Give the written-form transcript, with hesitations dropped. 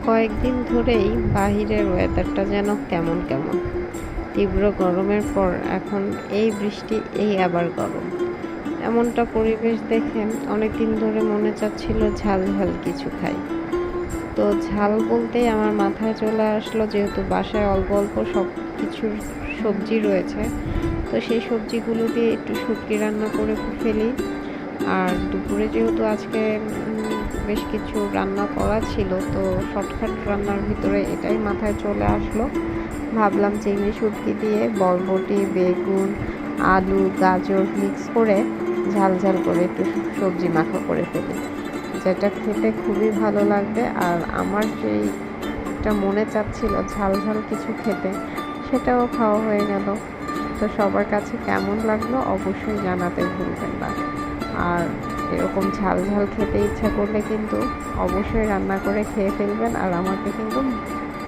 কয়েকদিন ধরেই বাহিরের ওয়েদারটা যেন কেমন কেমন। তীব্র গরমের পর এখন এই বৃষ্টি, এই আবার গরম। এমনটা পরিবেশ দেখে অনেকদিন ধরে মনে চাচ্ছিল ঝাল ঝাল কিছু খাই। তো ঝাল বলতেই আমার মাথায় চলে আসলো, যেহেতু বাসায় অল্প অল্প সব কিছুর সবজি রয়েছে, তো সেই সবজিগুলো দিয়ে একটু শুটকি রান্না করে ফেলি। আর দুপুরে যেহেতু আজকে বেশ কিছু রান্না করা ছিল, তো শর্টকাট রান্নার ভিতরে এটাই মাথায় চলে আসলো। ভাবলাম চিংড়ি শুটকি দিয়ে বরবটি, বেগুন, আলু, গাজর মিক্স করে ঝাল ঝাল করে একটু সবজি মাখা করে ফেলি, যেটা খেতে খুবই ভালো লাগবে। আর আমার যেইটা মনে চাচ্ছিল ঝাল ঝাল কিছু খেতে, সেটাও খাওয়া হয়ে গেল। তো সবার কাছে কেমন লাগলো অবশ্যই জানাতে ভুলবেন না। আর এরকম ঝাল ঝাল খেতে ইচ্ছা করলে কিন্তু অবশ্যই রান্না করে খেয়ে ফেলবেন, আর আমাকে কিন্তু